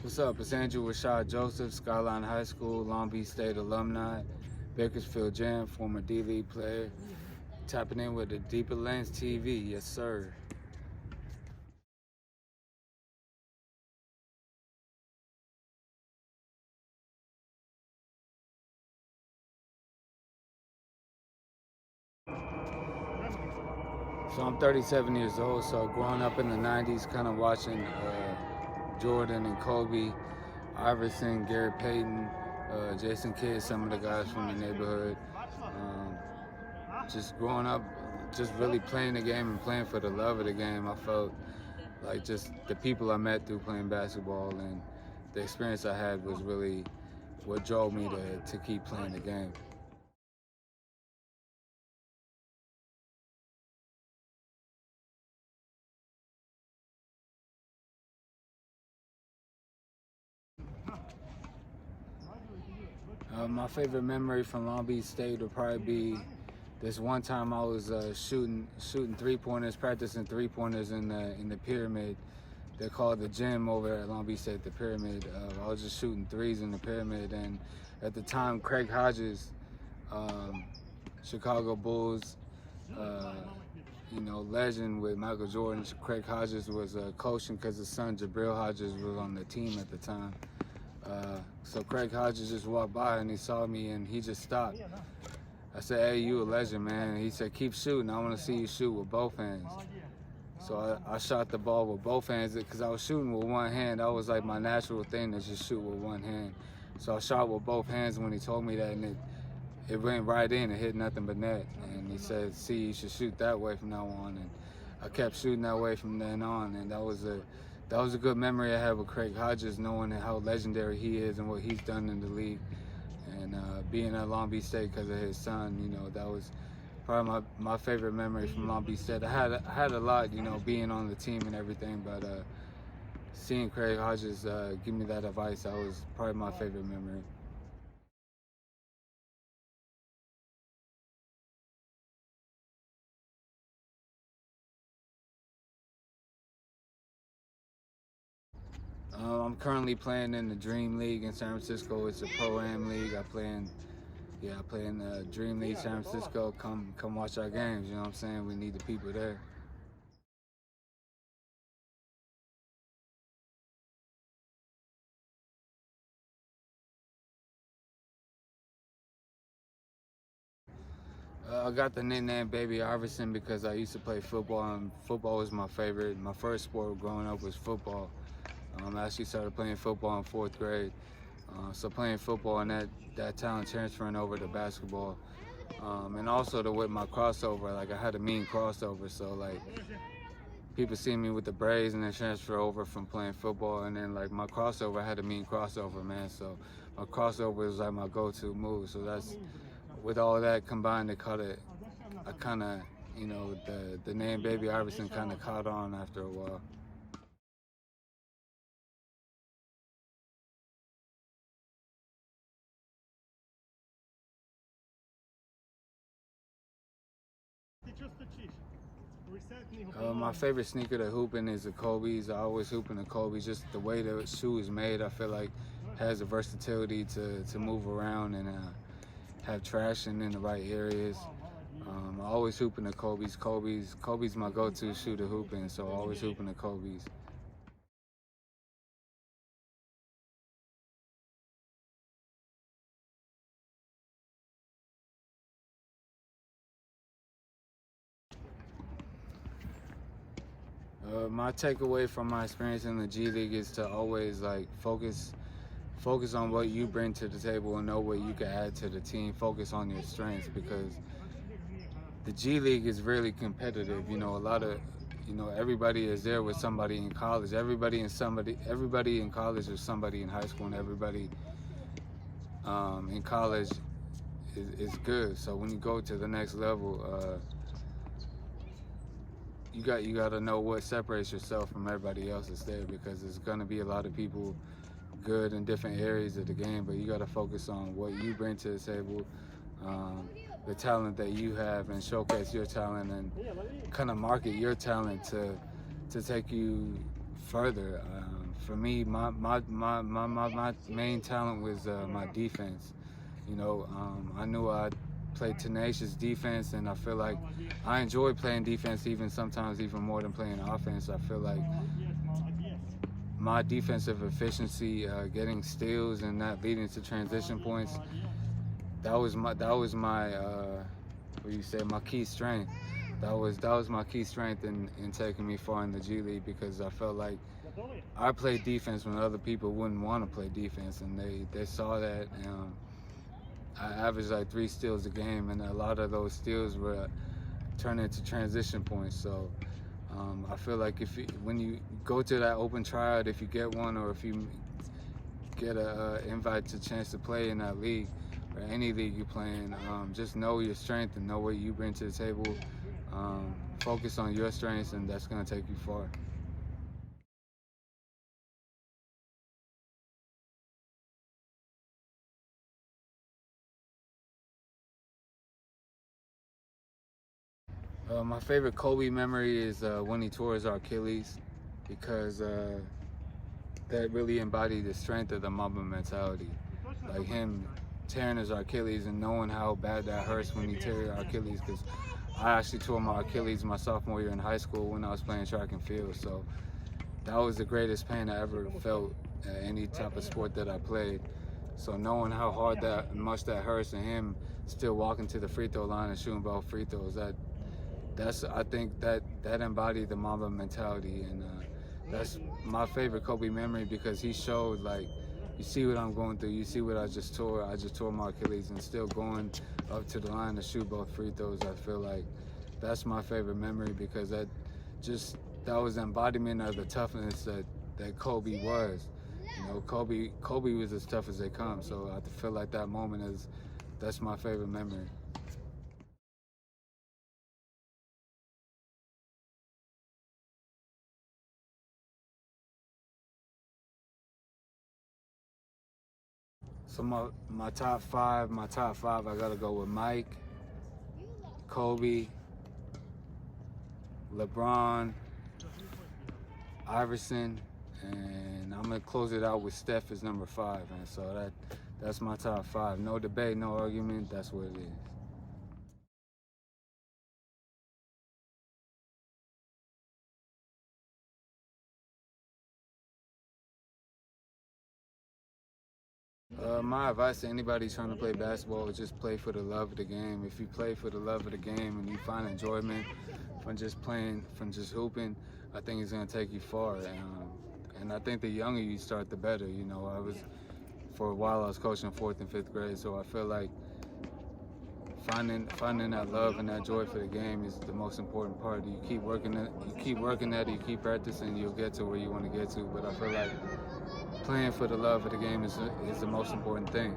What's up? It's Andrew Rashad Joseph, Skyline High School, Long Beach State alumni, Bakersfield Jam, former D-League player. Tapping in with the Deeper Lens TV, yes sir. So I'm 37 years old, so growing up in the 90s, kind of watching Jordan and Kobe, Iverson, Gary Payton, Jason Kidd, some of the guys from the neighborhood. Just growing up, just really playing the game and playing for the love of the game. I felt like just the people I met through playing basketball and the experience I had was really what drove me to keep playing the game. My favorite memory from Long Beach State would probably be this one time I was shooting 3-pointers, practicing 3-pointers in the pyramid. They call it the gym over at Long Beach State, the pyramid. I was just shooting threes in the pyramid, and at the time, Craig Hodges, Chicago Bulls, legend with Michael Jordan. Craig Hodges was coaching because his son Jabril Hodges was on the team at the time. So Craig Hodges just walked by and he saw me and he just stopped. I said, "Hey, you a legend, man." And he said, "Keep shooting. I want to see you shoot with both hands." So I shot the ball with both hands because I was shooting with one hand. That was like my natural thing to just shoot with one hand. So I shot with both hands when he told me that, and it went right in. It hit nothing but net. And he said, "See, you should shoot that way from now on." And I kept shooting that way from then on. And that was a good memory I had with Craig Hodges, knowing how legendary he is and what he's done in the league. And being at Long Beach State because of his son, that was probably my favorite memory from Long Beach State. I had a lot, being on the team and everything, but seeing Craig Hodges give me that advice, that was probably my favorite memory. I'm currently playing in the Dream League in San Francisco. It's a ProAM league. I play in the Dream League San Francisco. Come watch our games. You know what I'm saying? We need the people there. I got the nickname Baby Iverson because I used to play football, and football was my favorite. My first sport growing up was football. I actually started playing football in 4th grade. So playing football and that talent transferring over to basketball. And also with my crossover, like I had a mean crossover. So like people see me with the braids and then transfer over from playing football. And then like my crossover, I had a mean crossover, man. So my crossover is like my go-to move. So that's, with all that combined, it caught it. I kind of, the name Baby Iverson kind of caught on after a while. My favorite sneaker to hoop in is the Kobe's. I always hoop in the Kobe's. Just the way the shoe is made, I feel like has the versatility to move around and have traction in the right areas. I always hoop in the Kobe's. Kobe's my go-to shoe to hoop in, so I always hoop in the Kobe's. My takeaway from my experience in the G League is to always like focus on what you bring to the table and know what you can add to the team. Focus on your strengths because the G League is really competitive. A lot of everybody is there with somebody in college. Everybody in college is somebody in high school, and everybody in college is good. So when you go to the next level, you got to know what separates yourself from everybody else that's there, because there's going to be a lot of people good in different areas of the game, but you got to focus on what you bring to the table, the talent that you have, and showcase your talent and kind of market your talent to take you further. for me, my main talent was my defense. You know, I knew I played tenacious defense, and I feel like I enjoy playing defense sometimes even more than playing offense. I feel like my defensive efficiency, getting steals and not leading to transition points, that was my what you say, my key strength. That was my key strength in taking me far in the G League, because I felt like I played defense when other people wouldn't want to play defense, and they saw that. I averaged like 3 steals a game, and a lot of those steals were turned into transition points. So I feel like when you go to that open tryout, if you get one, or if you get a invite to chance to play in that league or any league you play in, just know your strength and know what you bring to the table. Focus on your strengths, and that's going to take you far. My favorite Kobe memory is when he tore his Achilles, because that really embodied the strength of the Mamba mentality. Like him tearing his Achilles and knowing how bad that hurts when you tear your Achilles, because I actually tore my Achilles my sophomore year in high school when I was playing track and field. So that was the greatest pain I ever felt at any type of sport that I played. So knowing how hard much that hurts, and him still walking to the free throw line and shooting both free throws, I think that embodied the Mamba mentality, and that's my favorite Kobe memory, because he showed, like, you see what I'm going through, you see what I just tore my Achilles, and still going up to the line to shoot both free throws. I feel like that's my favorite memory, because that was the embodiment of the toughness that Kobe was. You know, Kobe was as tough as they come. So I feel like that moment that's my favorite memory. So my top five, I gotta go with Mike, Kobe, LeBron, Iverson, and I'm gonna close it out with Steph as number 5. And so that's my top 5. No debate, no argument. That's what it is. My advice to anybody trying to play basketball is just play for the love of the game. If you play for the love of the game and you find enjoyment from just playing, from just hooping, I think it's going to take you far. And I think the younger you start, the better. You know, for a while I was coaching 4th and 5th grade, so I feel like finding that love and that joy for the game is the most important part. You keep working at it, you keep practicing, you'll get to where you want to get to. But I feel like playing for the love of the game is the most important thing.